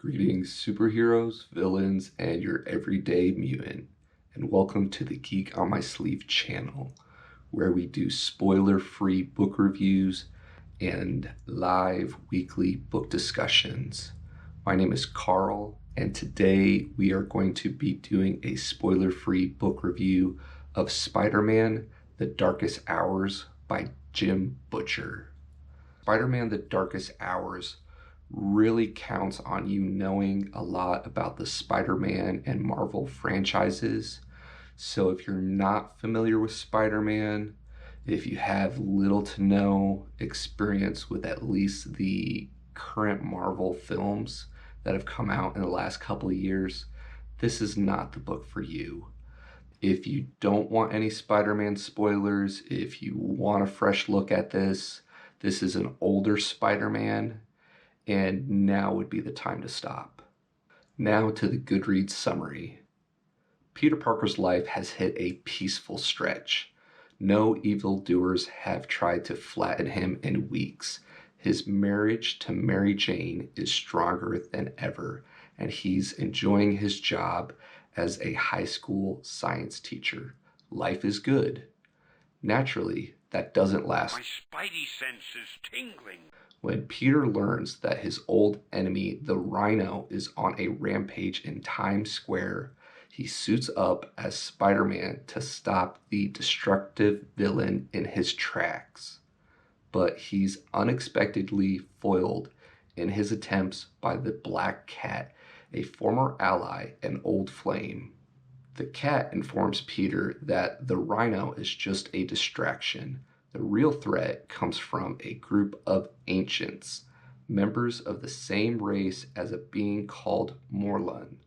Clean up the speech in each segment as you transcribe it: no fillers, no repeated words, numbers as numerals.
Greetings, superheroes, villains, and your everyday mutant, and welcome to the Geek on My Sleeve channel, where we do spoiler-free book reviews and live weekly book discussions. My name is Carl, and today we are going to be doing a spoiler-free book review of Spider-Man: The Darkest Hours by Jim Butcher. Spider-Man: The Darkest Hours really counts on you knowing a lot about the Spider-Man and Marvel franchises. So if you're not familiar with Spider-Man, if you have little to no experience with at least the current Marvel films that have come out in the last couple of years, this is not the book for you. If you don't want any Spider-Man spoilers, if you want a fresh look at this is an older Spider-Man, and now would be the time to stop. Now to the Goodreads summary. Peter Parker's life has hit a peaceful stretch. No evildoers have tried to flatten him in weeks. His marriage to Mary Jane is stronger than ever, and he's enjoying his job as a high school science teacher. Life is good. Naturally, that doesn't last. My spidey sense is tingling. When Peter learns that his old enemy, the Rhino, is on a rampage in Times Square, he suits up as Spider-Man to stop the destructive villain in his tracks. But he's unexpectedly foiled in his attempts by the Black Cat, a former ally and old flame. The cat informs Peter that the Rhino is just a distraction. The real threat comes from a group of ancients, members of the same race as a being called Morlun,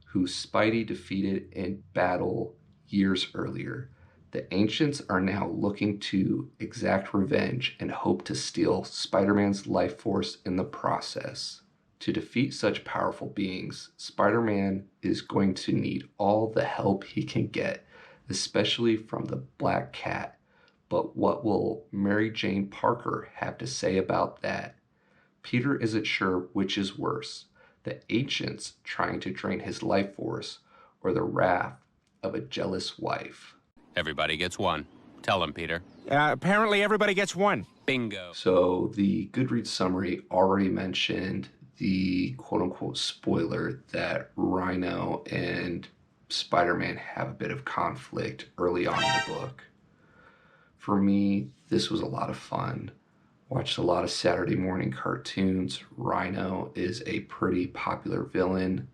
who Spidey defeated in battle years earlier. The ancients are now looking to exact revenge and hope to steal Spider-Man's life force in the process. To defeat such powerful beings, Spider-Man is going to need all the help he can get, especially from the Black Cat. But what will Mary Jane Parker have to say about that? Peter isn't sure which is worse, the ancients trying to drain his life force or the wrath of a jealous wife. Everybody gets one. Tell him, Peter. Apparently everybody gets one. Bingo. So the Goodreads summary already mentioned the quote-unquote spoiler that Rhino and Spider-Man have a bit of conflict early on in the book. For me, this was a lot of fun. Watched a lot of Saturday morning cartoons. Rhino is a pretty popular villain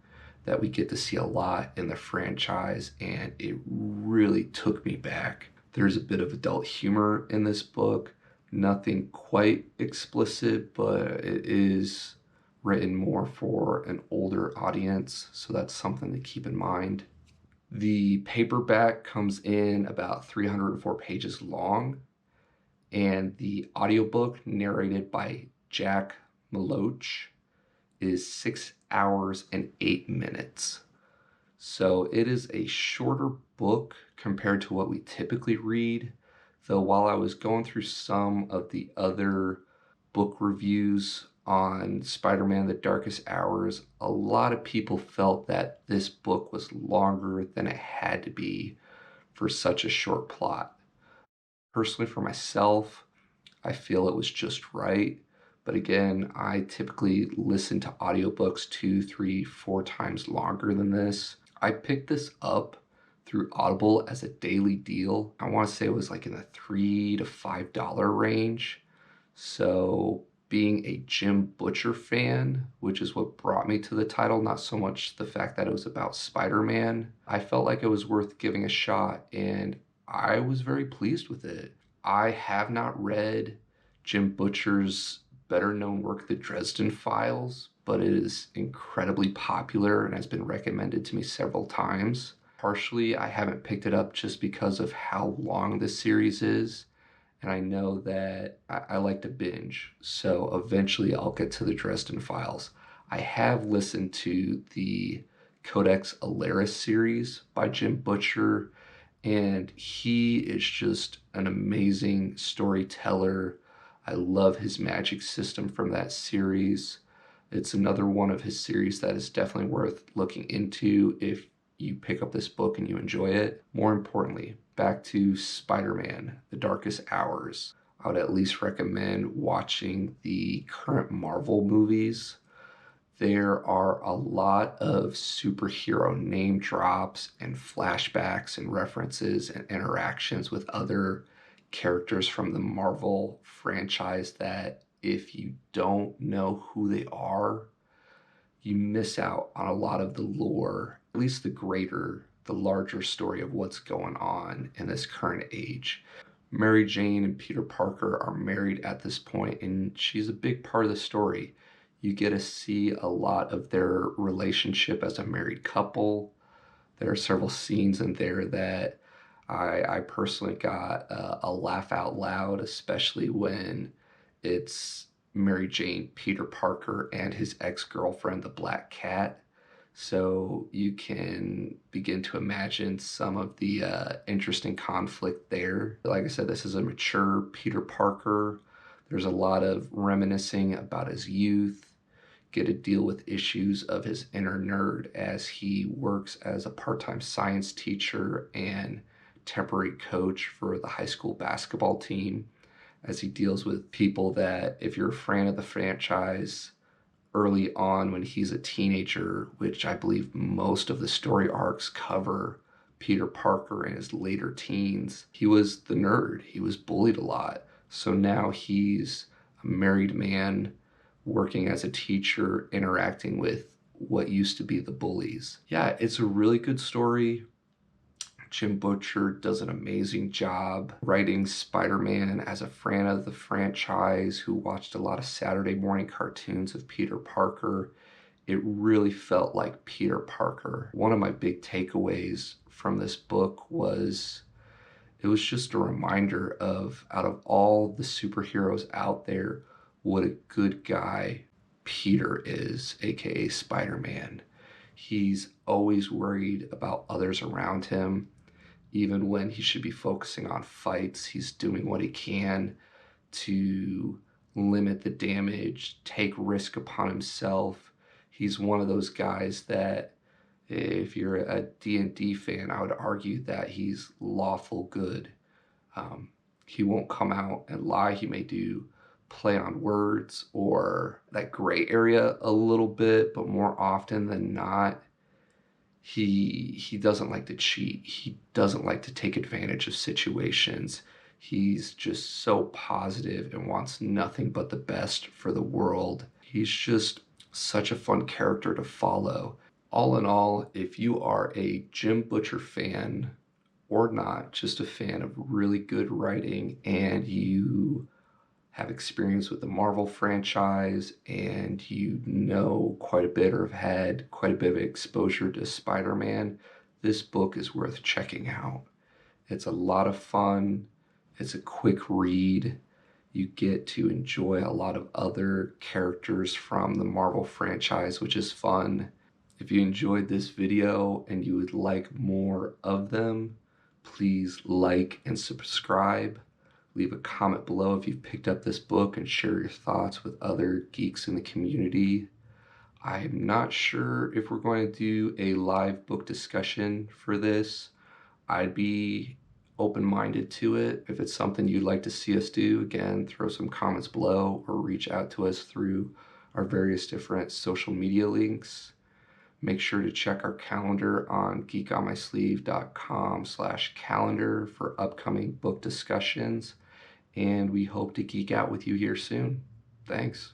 that we get to see a lot in the franchise, and it really took me back. There's a bit of adult humor in this book. Nothing quite explicit, but it is written more for an older audience, so that's something to keep in mind. The paperback comes in about 304 pages long, and the audiobook, narrated by Jack Maloch, is 6 hours and 8 minutes. So it is a shorter book compared to what we typically read, though while I was going through some of the other book reviews on Spider-Man: The Darkest Hours, a lot of people felt that this book was longer than it had to be for such a short plot. Personally, for myself, I feel it was just right. But again, I typically listen to audiobooks 2, 3, 4 times longer than this. I picked this up through Audible as a daily deal. I want to say it was like in the $3 to $5 range. So being a Jim Butcher fan, which is what brought me to the title, not so much the fact that it was about Spider-Man, I felt like it was worth giving a shot, and I was very pleased with it. I have not read Jim Butcher's better-known work, The Dresden Files, but it is incredibly popular and has been recommended to me several times. Partially, I haven't picked it up just because of how long this series is, and I know that I like to binge, so eventually I'll get to the Dresden Files. I have listened to the Codex Alera series by Jim Butcher, and he is just an amazing storyteller. I love his magic system from that series. It's another one of his series that is definitely worth looking into if you pick up this book and you enjoy it. More importantly, back to Spider-Man, The Darkest Hours. I would at least recommend watching the current Marvel movies. There are a lot of superhero name drops and flashbacks and references and interactions with other characters from the Marvel franchise that if you don't know who they are, you miss out on a lot of the lore, at least the larger story of what's going on in this current age. Mary Jane and Peter Parker are married at this point, and she's a big part of the story. You get to see a lot of their relationship as a married couple. There are several scenes in there that I personally got a laugh out loud, especially when it's Mary Jane, Peter Parker, and his ex-girlfriend, the Black Cat. So you can begin to imagine some of the interesting conflict there. Like I said, this is a mature Peter Parker. There's a lot of reminiscing about his youth, get to deal with issues of his inner nerd as he works as a part-time science teacher and temporary coach for the high school basketball team, as he deals with people that, if you're a fan of the franchise, early on when he's a teenager, which I believe most of the story arcs cover Peter Parker in his later teens, he was the nerd. He was bullied a lot. So now he's a married man working as a teacher, interacting with what used to be the bullies. Yeah, it's a really good story. Jim Butcher does an amazing job writing Spider-Man as a fan of the franchise who watched a lot of Saturday morning cartoons of Peter Parker. It really felt like Peter Parker. One of my big takeaways from this book was it was just a reminder of, out of all the superheroes out there, what a good guy Peter is, aka Spider-Man. He's always worried about others around him. Even when he should be focusing on fights, he's doing what he can to limit the damage, take risk upon himself. He's one of those guys that, if you're a D&D fan, I would argue that he's lawful good. He won't come out and lie. He may do play on words or that gray area a little bit, but more often than not, he doesn't like to cheat. He doesn't like to take advantage of situations. He's just so positive and wants nothing but the best for the world. He's just such a fun character to follow. All in all, if you are a Jim Butcher fan or not, just a fan of really good writing, and you have experience with the Marvel franchise and you know quite a bit or have had quite a bit of exposure to Spider-Man, this book is worth checking out. It's a lot of fun. It's a quick read. You get to enjoy a lot of other characters from the Marvel franchise, which is fun. If you enjoyed this video and you would like more of them, please like and subscribe. Leave a comment below if you've picked up this book and share your thoughts with other geeks in the community. I'm not sure if we're going to do a live book discussion for this. I'd be open-minded to it. If it's something you'd like to see us do, again, throw some comments below or reach out to us through our various different social media links. Make sure to check our calendar on geekonmysleeve.com/calendar for upcoming book discussions, and we hope to geek out with you here soon. Thanks.